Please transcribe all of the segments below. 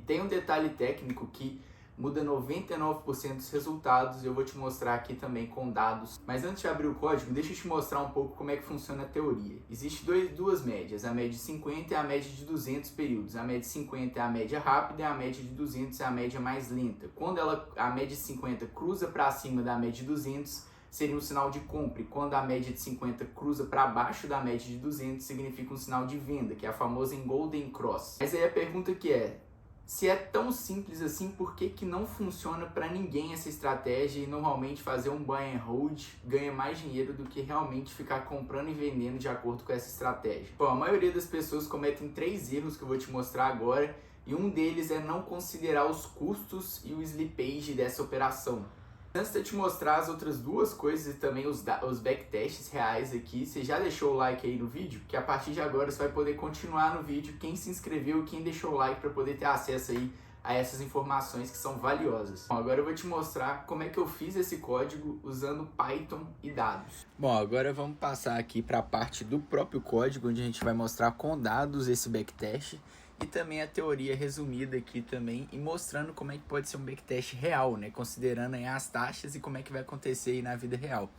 Tem um detalhe técnico que muda 99% dos resultados e eu vou te mostrar aqui também com dados. Mas antes de abrir o código, deixa eu te mostrar um pouco como é que funciona a teoria. Existem duas médias, a média de 50 e a média de 200 períodos. A média de 50 é a média rápida e a média de 200 é a média mais lenta. Quando a média de 50 cruza para cima da média de 200, seria um sinal de compra, e quando a média de 50 cruza para baixo da média de 200, significa um sinal de venda, que é a famosa Golden Cross. Mas aí a pergunta que é, se é tão simples assim, por que não funciona para ninguém essa estratégia e normalmente fazer um buy and hold ganha mais dinheiro do que realmente ficar comprando e vendendo de acordo com essa estratégia? Bom, a maioria das pessoas cometem 3 erros que eu vou te mostrar agora, e um deles é não considerar os custos e o slippage dessa operação. Antes de eu te mostrar as outras duas coisas e também os backtests reais aqui, você já deixou o like aí no vídeo? Que a partir de agora você vai poder continuar no vídeo quem se inscreveu e quem deixou o like para poder ter acesso aí a essas informações que são valiosas. Bom, agora eu vou te mostrar como é que eu fiz esse código usando Python e dados. Bom, agora vamos passar aqui para a parte do próprio código, onde a gente vai mostrar com dados esse backtest e também a teoria resumida aqui também, e mostrando como é que pode ser um backtest real, né? Considerando aí as taxas e como é que vai acontecer aí na vida real.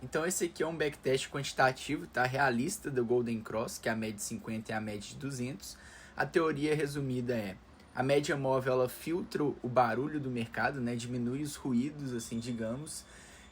Então esse aqui é um backtest quantitativo, tá? Realista do Golden Cross, que é a média de 50 e a média de 200. A teoria resumida é: a média móvel ela filtra o barulho do mercado, né? Diminui os ruídos, assim, digamos.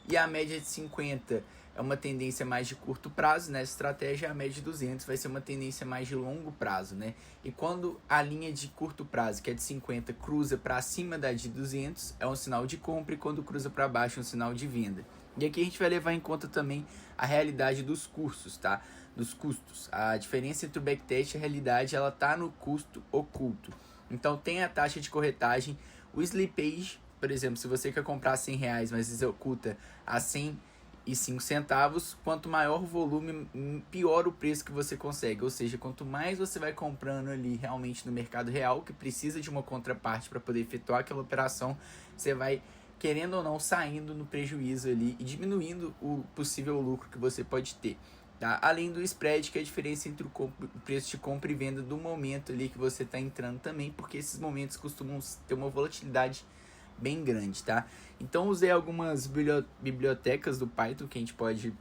E a média de 50 é uma tendência mais de curto prazo, nessa estratégia. A média de 200 vai ser uma tendência mais de longo prazo, né? E quando a linha de curto prazo, que é de 50, cruza para cima da de 200, é um sinal de compra, e quando cruza para baixo é um sinal de venda. E aqui a gente vai levar em conta também a realidade dos custos, tá? Dos custos. A diferença entre o backtest e a realidade, ela tá no custo oculto. Então tem a taxa de corretagem, o slippage, por exemplo, se você quer comprar R$100, mas executa a 105 centavos, quanto maior o volume, pior o preço que você consegue. Ou seja, quanto mais você vai comprando ali realmente no mercado real, que precisa de uma contraparte para poder efetuar aquela operação, você vai, querendo ou não, saindo no prejuízo ali e diminuindo o possível lucro que você pode ter. Tá? Além do spread, que é a diferença entre o preço de compra e venda do momento ali que você está entrando também, porque esses momentos costumam ter uma volatilidade bem grande, tá? Então usei algumas bibliotecas do Python que a gente pode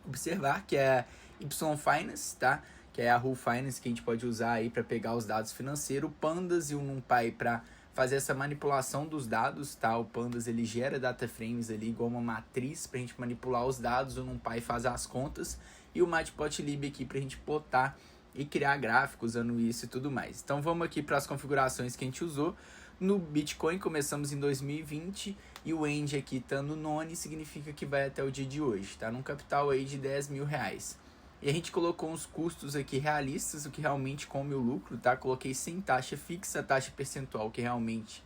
observar, que é a YFinance, tá? Que é a Rule Finance, que a gente pode usar aí para pegar os dados financeiros, o Pandas e o NumPy para fazer essa manipulação dos dados, tá? O Pandas ele gera data frames ali igual uma matriz para a gente manipular os dados, o NumPy faz as contas, e o Matplotlib aqui para a gente plotar e criar gráficos usando isso e tudo mais. Então vamos aqui para as configurações que a gente usou. No Bitcoin começamos em 2020 e o end aqui tá no none, significa que vai até o dia de hoje, tá? Num capital aí de R$10.000. E a gente colocou uns custos aqui realistas, o que realmente come o lucro, tá? Coloquei sem taxa fixa, taxa percentual, que é realmente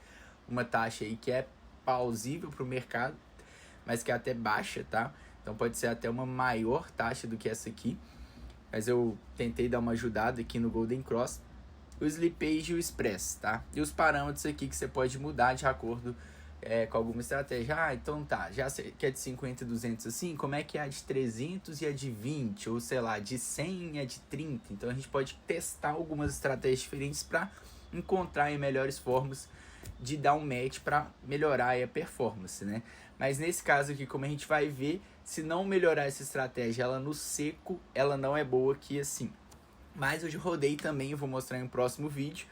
uma taxa aí que é plausível para o mercado, mas que é até baixa, tá? Então pode ser até uma maior taxa do que essa aqui, mas eu tentei dar uma ajudada aqui no Golden Cross. O slippage e o express, tá? E os parâmetros aqui que você pode mudar de acordo com alguma estratégia. Ah, então tá, já sei que é de 50 e 200 assim, como é que é a de 300 e a de 20? Ou sei lá, de 100 e a de 30? Então a gente pode testar algumas estratégias diferentes para encontrar aí melhores formas de dar um match para melhorar aí a performance, né? Mas nesse caso aqui, como a gente vai ver, se não melhorar essa estratégia, ela no seco, ela não é boa aqui assim. Mas eu já rodei também, eu vou mostrar em um próximo vídeo.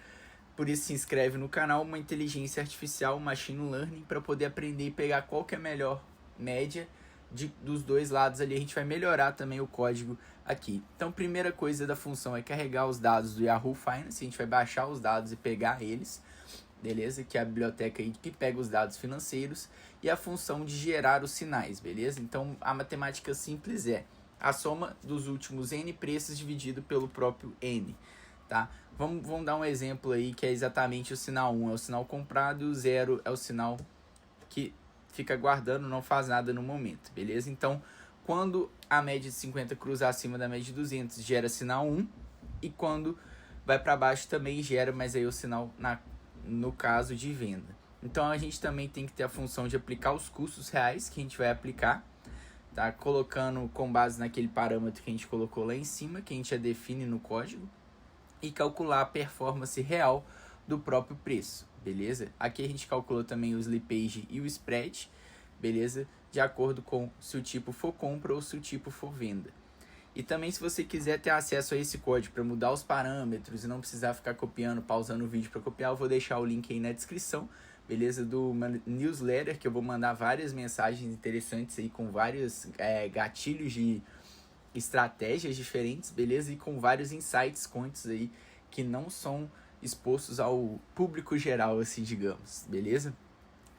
Por isso se inscreve no canal, uma inteligência artificial, machine learning, para poder aprender e pegar qual que é a melhor média dos dois lados ali. A gente vai melhorar também o código aqui. Então, primeira coisa da função é carregar os dados do Yahoo Finance. A gente vai baixar os dados e pegar eles, beleza? Que é a biblioteca aí que pega os dados financeiros. E a função de gerar os sinais, beleza? Então, a matemática simples é a soma dos últimos N preços dividido pelo próprio N, tá? Vamos dar um exemplo aí que é exatamente o sinal 1 é o sinal comprado e o 0 é o sinal que fica guardando, não faz nada no momento, beleza? Então, quando a média de 50 cruza acima da média de 200, gera sinal 1, e quando vai para baixo também gera, mas aí o sinal no caso de venda. Então, a gente também tem que ter a função de aplicar os custos reais que a gente vai aplicar, tá? Colocando com base naquele parâmetro que a gente colocou lá em cima, que a gente já define no código, e calcular a performance real do próprio preço, beleza? Aqui a gente calculou também o slippage e o spread, beleza? De acordo com se o tipo for compra ou se o tipo for venda. E também, se você quiser ter acesso a esse código para mudar os parâmetros e não precisar ficar copiando, pausando o vídeo para copiar, eu vou deixar o link aí na descrição, beleza? Do newsletter, que eu vou mandar várias mensagens interessantes aí com vários gatilhos de estratégias diferentes, beleza? E com vários insights quantos aí que não são expostos ao público geral, assim, digamos, beleza?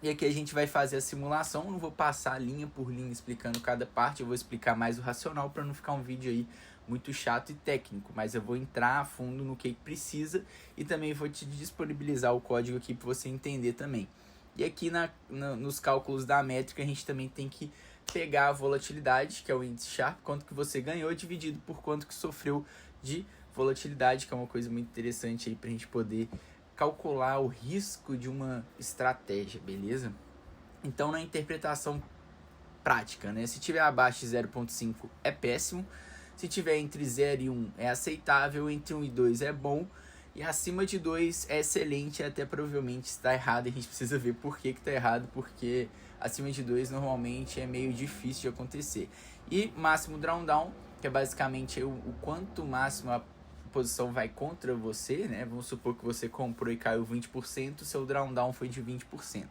E aqui a gente vai fazer a simulação, não vou passar linha por linha explicando cada parte, eu vou explicar mais o racional para não ficar um vídeo aí muito chato e técnico, mas eu vou entrar a fundo no que precisa e também vou te disponibilizar o código aqui para você entender também. E aqui nos cálculos da métrica a gente também tem que pegar a volatilidade, que é o índice Sharpe, quanto que você ganhou dividido por quanto que sofreu de volatilidade, que é uma coisa muito interessante aí para a gente poder calcular o risco de uma estratégia, beleza? Então, na interpretação prática, né? Se tiver abaixo de 0,5 é péssimo, se tiver entre 0 e 1 é aceitável, entre 1 e 2 é bom, e acima de 2 é excelente, até provavelmente está errado, e a gente precisa ver por que está errado, porque acima de 2 normalmente é meio difícil de acontecer. E máximo drawdown, que é basicamente o quanto máximo a posição vai contra você, né? Vamos supor que você comprou e caiu 20%, seu drawdown foi de 20%,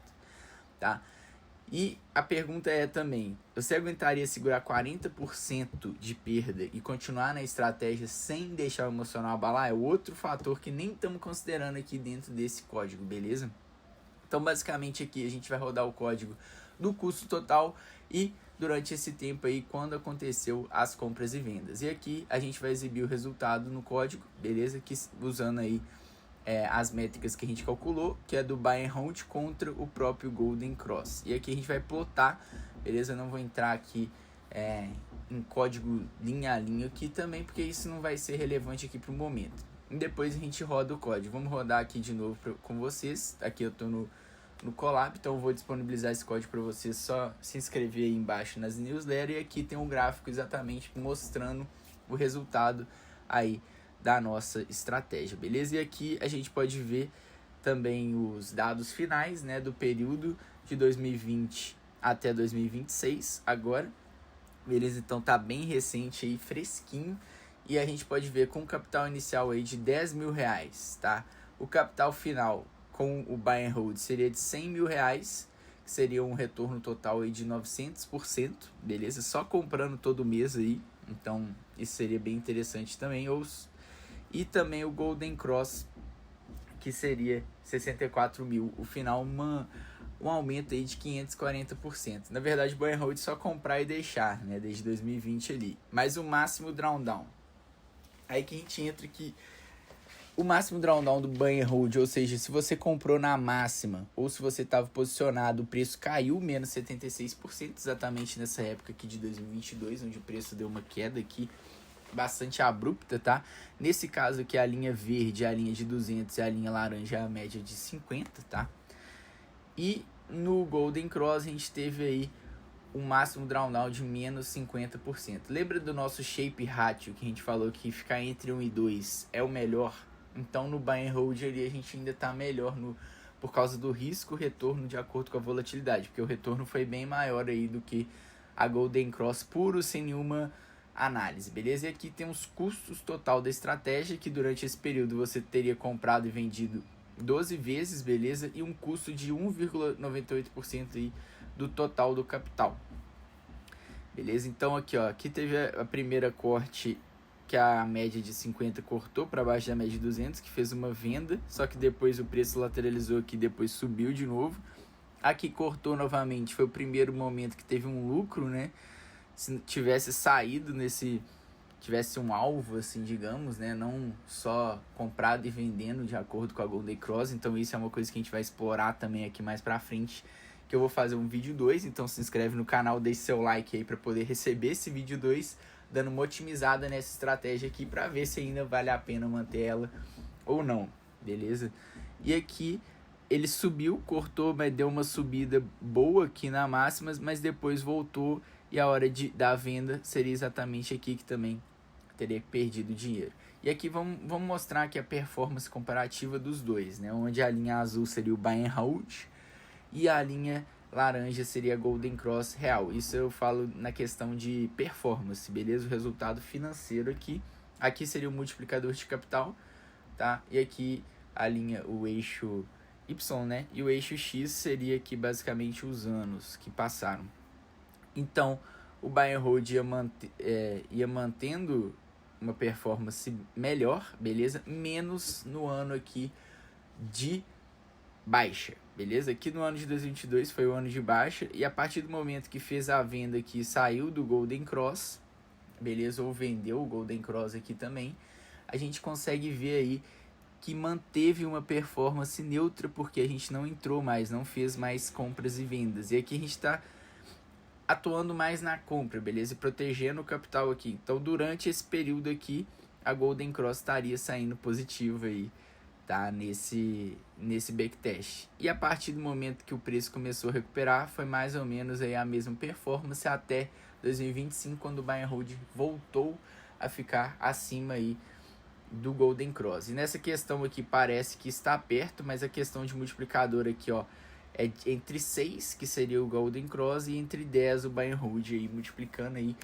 tá? E a pergunta é também, você aguentaria segurar 40% de perda e continuar na estratégia sem deixar o emocional abalar? É outro fator que nem estamos considerando aqui dentro desse código, beleza? Então, basicamente aqui a gente vai rodar o código do custo total e durante esse tempo aí, quando aconteceu as compras e vendas. E aqui a gente vai exibir o resultado no código, beleza? Que usando aí as métricas que a gente calculou, que é do buy and hold contra o próprio Golden Cross. E aqui a gente vai plotar, beleza? Eu não vou entrar aqui em código linha a linha aqui também, porque isso não vai ser relevante aqui para o momento. E depois a gente roda o código. Vamos rodar aqui de novo com vocês. Aqui eu estou no Colab, então eu vou disponibilizar esse código para vocês, só se inscrever aí embaixo nas newsletters, e aqui tem um gráfico exatamente mostrando o resultado aí da nossa estratégia, beleza? E aqui a gente pode ver também os dados finais, né, do período de 2020 até 2026 agora, beleza? Então tá bem recente aí, fresquinho, e a gente pode ver com o capital inicial aí de 10 mil reais, tá? O capital final com o buy and hold seria de 100 mil reais, que seria um retorno total aí de 900%, beleza? Só comprando todo mês aí, então isso seria bem interessante também. E também o Golden Cross, que seria 64 mil, o final um aumento aí de 540%. Na verdade, buy and hold só comprar e deixar, né, desde 2020 ali. Mas o máximo drawdown, aí que a gente entra aqui. O máximo drawdown do buy and hold, ou seja, se você comprou na máxima ou se você estava posicionado, o preço caiu menos 76%, exatamente nessa época aqui de 2022, onde o preço deu uma queda aqui bastante abrupta, tá? Nesse caso aqui, a linha verde, a linha de 200 e a linha laranja, a média de 50, tá? E no Golden Cross a gente teve aí o máximo drawdown de menos 50%. Lembra do nosso shape ratio que a gente falou que ficar entre 1 e 2 é o melhor? Então no buy and hold ali a gente ainda está melhor por causa do risco retorno de acordo com a volatilidade, porque o retorno foi bem maior aí do que a Golden Cross puro, sem nenhuma análise, beleza? E aqui tem os custos total da estratégia, que durante esse período você teria comprado e vendido 12 vezes, beleza? E um custo de 1,98% aí do total do capital, beleza? Então aqui, ó, aqui teve a primeira corte, que a média de 50 cortou para baixo da média de 200, que fez uma venda, só que depois o preço lateralizou aqui, depois subiu de novo. Aqui cortou novamente, foi o primeiro momento que teve um lucro, né? Se tivesse saído tivesse um alvo, assim, digamos, né? Não só comprado e vendendo de acordo com a Golden Cross. Então isso é uma coisa que a gente vai explorar também aqui mais pra frente, que eu vou fazer um vídeo 2, então se inscreve no canal, deixe seu like aí para poder receber esse vídeo 2, dando uma otimizada nessa estratégia aqui para ver se ainda vale a pena manter ela ou não, beleza? E aqui ele subiu, cortou, mas deu uma subida boa aqui na máxima, mas depois voltou, e a hora da venda seria exatamente aqui, que também teria perdido dinheiro. E aqui vamos mostrar aqui a performance comparativa dos dois, né? Onde a linha azul seria o buy and hold e a linha laranja seria a Golden Cross real. Isso eu falo na questão de performance, beleza? O resultado financeiro aqui. Aqui seria o multiplicador de capital, tá? E aqui a linha, o eixo Y, né? E o eixo X seria aqui basicamente os anos que passaram. Então, o buy and hold ia mantendo uma performance melhor, beleza? Menos no ano aqui de baixa, beleza? Aqui no ano de 2022 foi o ano de baixa, e a partir do momento que fez a venda aqui, saiu do Golden Cross, beleza? Ou vendeu o Golden Cross aqui também, a gente consegue ver aí que manteve uma performance neutra, porque a gente não entrou mais, não fez mais compras e vendas. E aqui a gente está atuando mais na compra, beleza? E protegendo o capital aqui. Então, durante esse período aqui, a Golden Cross estaria saindo positiva aí, tá? Nesse backtest. E a partir do momento que o preço começou a recuperar, foi mais ou menos aí a mesma performance até 2025, quando o buy and hold voltou a ficar acima aí do Golden Cross. E nessa questão aqui parece que está perto, mas a questão de multiplicador aqui, ó, é entre 6, que seria o Golden Cross, e entre 10 o buy and hold, aí, multiplicando aí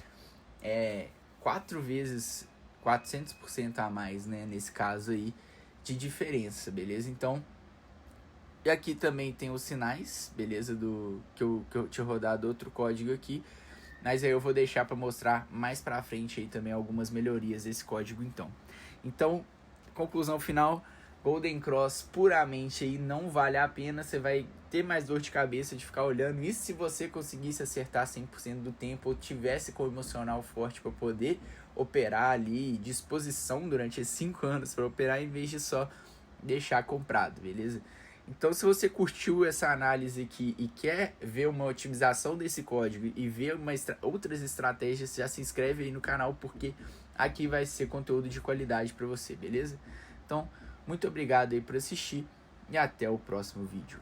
4 vezes, 400% a mais, né, nesse caso aí, de diferença, beleza? Então, e aqui também tem os sinais, beleza, que eu tinha rodado outro código aqui, mas aí eu vou deixar para mostrar mais para frente aí também algumas melhorias desse código Então, conclusão final, Golden Cross puramente aí não vale a pena, você vai ter mais dor de cabeça de ficar olhando. E se você conseguisse acertar 100% do tempo, ou tivesse com o emocional forte para poder operar ali, disposição durante esses 5 anos para operar, em vez de só deixar comprado, beleza? Então, se você curtiu essa análise aqui e quer ver uma otimização desse código e ver outras estratégias, já se inscreve aí no canal, porque aqui vai ser conteúdo de qualidade para você, beleza? Então, muito obrigado aí por assistir e até o próximo vídeo.